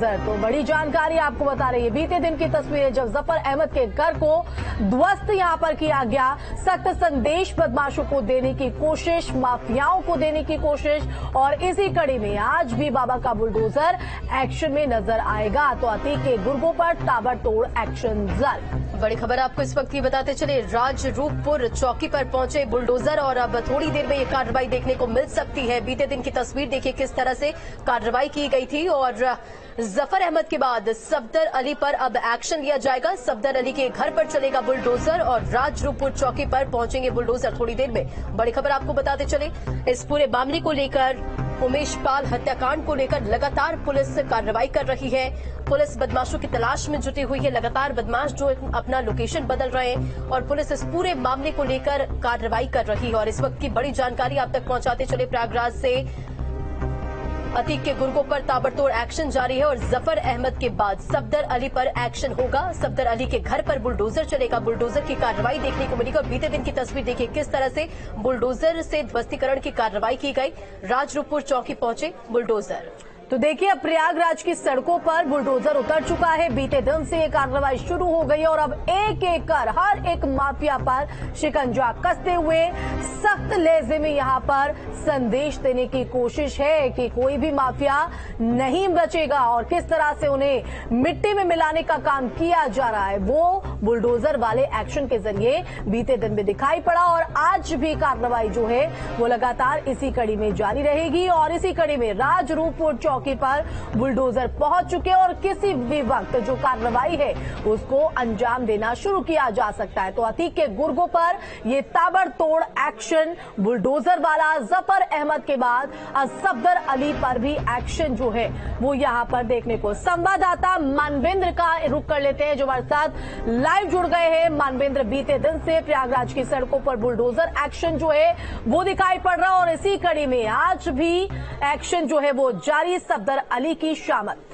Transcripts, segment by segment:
तो बड़ी जानकारी आपको बता रही है। बीते दिन की तस्वीरें जब जफर अहमद के घर को ध्वस्त यहां पर किया गया, सख्त संदेश बदमाशों को देने की कोशिश, माफियाओं को देने की कोशिश, और इसी कड़ी में आज भी बाबा का बुलडोजर एक्शन में नजर आएगा। तो अतीक के गुर्गों पर ताबड़तोड़ एक्शन जल्द। बड़ी खबर आपको इस वक्त की बताते चले, राजरूपपुर चौकी पर पहुंचे बुलडोजर और अब थोड़ी देर में ये कार्रवाई देखने को मिल सकती है। बीते दिन की तस्वीर देखिए किस तरह से कार्रवाई की गई थी और जफर अहमद के बाद सफदर अली पर अब एक्शन लिया जाएगा। सफदर अली के घर पर चलेगा बुलडोजर और राजरूपपुर चौकी पर पहुंचेंगे बुलडोजर थोड़ी देर में। बड़ी खबर आपको बताते चले, इस पूरे मामले को लेकर, उमेश पाल हत्याकांड को लेकर लगातार पुलिस कार्रवाई कर रही है। पुलिस बदमाशों की तलाश में जुटी हुई है। लगातार बदमाश जो अपना लोकेशन बदल रहे हैं और पुलिस इस पूरे मामले को लेकर कार्रवाई कर रही है। और इस वक्त की बड़ी जानकारी आप तक पहुंचाते चले, प्रयागराज से अतीक के गुर्गों पर ताबड़तोड़ एक्शन जारी है और जफर अहमद के बाद सफदर अली पर एक्शन होगा। सफदर अली के घर पर बुलडोजर चलेगा, बुलडोजर की कार्रवाई देखने को मिलेगी। और बीते दिन की तस्वीर देखिए किस तरह से बुलडोजर से ध्वस्तीकरण की कार्रवाई की गई। राजरूपपुर चौकी पहुंचे बुलडोजर। तो देखिए अब प्रयागराज की सड़कों पर बुलडोजर उतर चुका है। बीते दिन से ये कार्रवाई शुरू हो गई और अब एक एक कर हर एक माफिया पर शिकंजा कसते हुए सख्त लहजे में यहां पर संदेश देने की कोशिश है कि कोई भी माफिया नहीं बचेगा और किस तरह से उन्हें मिट्टी में मिलाने का काम किया जा रहा है वो बुलडोजर वाले एक्शन के जरिए बीते दिन में दिखाई पड़ा। और आज भी कार्रवाई जो है वो लगातार इसी कड़ी में जारी रहेगी और इसी कड़ी में राजरूपपुर चौकी पर बुलडोजर पहुंच चुके और किसी भी वक्त जो कार्रवाई है उसको अंजाम देना शुरू किया जा सकता है। तो अतीक के गुर्गों पर ये ताबड़तोड़ एक्शन बुलडोजर वाला, जफर अहमद के बाद सफदर अली पर भी एक्शन जो है वो यहां पर देखने को। संवाददाता मानवेंद्र का रुख कर लेते हैं जो हमारे साथ लाइव जुड़ गए हैं। मानवेंद्र, बीते दिन से प्रयागराज की सड़कों पर बुलडोजर एक्शन जो है वो दिखाई पड़ रहा है और इसी कड़ी में आज भी एक्शन जो है वो जारी, सफदर अली की शामत।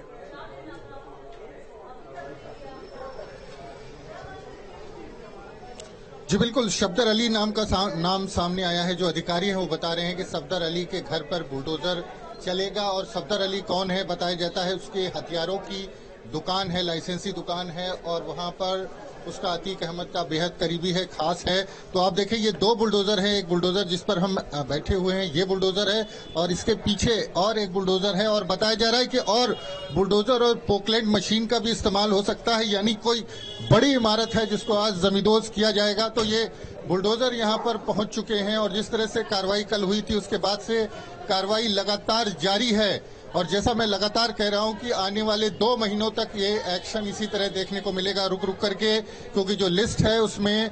जी बिल्कुल, सफदर अली नाम का नाम सामने आया है। जो अधिकारी हैं वो बता रहे हैं कि सफदर अली के घर पर बुलडोजर चलेगा। और सफदर अली कौन है बताया जाता है, उसके हथियारों की दुकान है, लाइसेंसी दुकान है और वहां पर उसका अतीक अहमद का बेहद करीबी है, खास है। तो आप देखें ये दो बुलडोजर हैं, एक बुलडोजर जिस पर हम बैठे हुए हैं ये बुलडोजर है और इसके पीछे और एक बुलडोजर है और बताया जा रहा है कि और बुलडोजर और पोकलैंड मशीन का भी इस्तेमाल हो सकता है, यानी कोई बड़ी इमारत है जिसको आज जमींदोज किया जाएगा। तो ये बुलडोजर यहाँ पर पहुंच चुके हैं और जिस तरह से कार्रवाई कल हुई थी उसके बाद से कार्रवाई लगातार जारी है। और जैसा मैं लगातार कह रहा हूं कि आने वाले 2 महीनों तक ये एक्शन इसी तरह देखने को मिलेगा, रुक रुक करके, क्योंकि जो लिस्ट है उसमें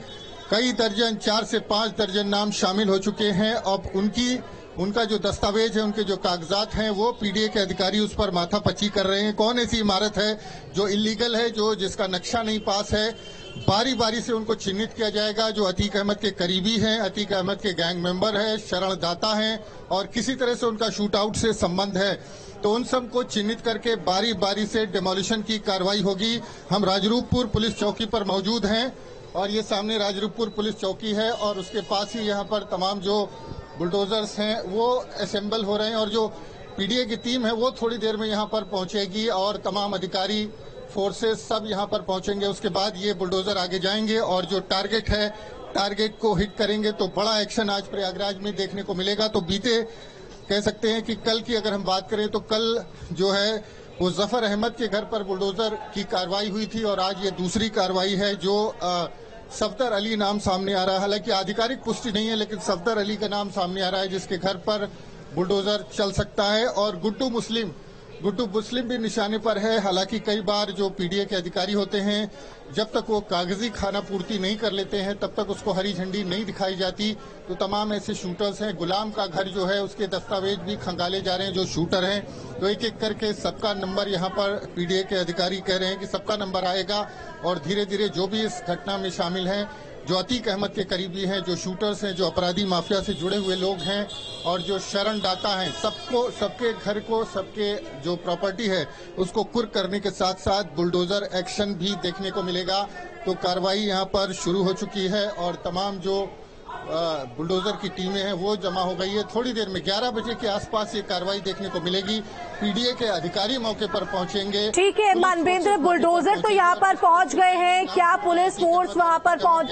कई दर्जन, 4 से 5 दर्जन नाम शामिल हो चुके हैं। अब उनका जो दस्तावेज है, उनके जो कागजात हैं वो पीडीए के अधिकारी उस पर माथापच्ची कर रहे हैं। कौन ऐसी इमारत है जो इलीगल है, जिसका नक्शा नहीं पास है, बारी बारी से उनको चिन्हित किया जाएगा। जो अतीक अहमद के करीबी हैं, अतीक अहमद के गैंग मेंबर है, शरणदाता हैं और किसी तरह से उनका शूट आउट से संबंध है, तो उन सब को चिन्हित करके बारी बारी से डिमोलिशन की कार्रवाई होगी। हम राजरूपपुर पुलिस चौकी पर मौजूद हैं और ये सामने राजरूपपुर पुलिस चौकी है और उसके पास ही यहाँ पर तमाम जो बुलडोजर्स हैं वो असेंबल हो रहे हैं और जो पीडीए की टीम है वो थोड़ी देर में यहाँ पर पहुंचेगी और तमाम अधिकारी, फोर्सेस सब यहाँ पर पहुंचेंगे। उसके बाद ये बुलडोजर आगे जाएंगे और जो टारगेट है, टारगेट को हिट करेंगे। तो बड़ा एक्शन आज प्रयागराज में देखने को मिलेगा। तो बीते कह सकते हैं कि कल की अगर हम बात करें तो कल जो है वो जफर अहमद के घर पर बुलडोजर की कार्रवाई हुई थी और आज ये दूसरी कार्रवाई है जो सफदर अली नाम सामने आ रहा है। हालांकि आधिकारिक पुष्टि नहीं है लेकिन सफदर अली का नाम सामने आ रहा है जिसके घर पर बुलडोजर चल सकता है। और गुड्डू मुस्लिम भी निशाने पर है। हालांकि कई बार जो पीडीए के अधिकारी होते हैं जब तक वो कागजी खाना पूर्ति नहीं कर लेते हैं तब तक उसको हरी झंडी नहीं दिखाई जाती। तो तमाम ऐसे शूटर्स हैं। गुलाम का घर जो है उसके दस्तावेज भी खंगाले जा रहे हैं जो शूटर हैं। तो एक एक करके सबका नंबर यहाँ पर पीडीए के अधिकारी कह रहे हैं कि सबका नंबर आएगा और धीरे धीरे जो भी इस घटना में शामिल हैं, जो अतीक अहमद के करीबी हैं, जो शूटर्स हैं, जो अपराधी माफिया से जुड़े हुए लोग हैं और जो शरणदाता हैं, सबको, सबके घर को, सबके जो प्रॉपर्टी है उसको कुर्क करने के साथ साथ बुलडोजर एक्शन भी देखने को मिलेगा। तो कार्रवाई यहाँ पर शुरू हो चुकी है और तमाम जो बुलडोजर की टीमें हैं वो जमा हो गई है। थोड़ी देर में 11 बजे के आसपास ये कार्रवाई देखने को मिलेगी। पीडीए के अधिकारी मौके पर पहुंचेंगे। ठीक है मानवेंद्र, बुलडोजर तो यहाँ पर पहुंच गए हैं, क्या पुलिस फोर्स वहां पर पहुंच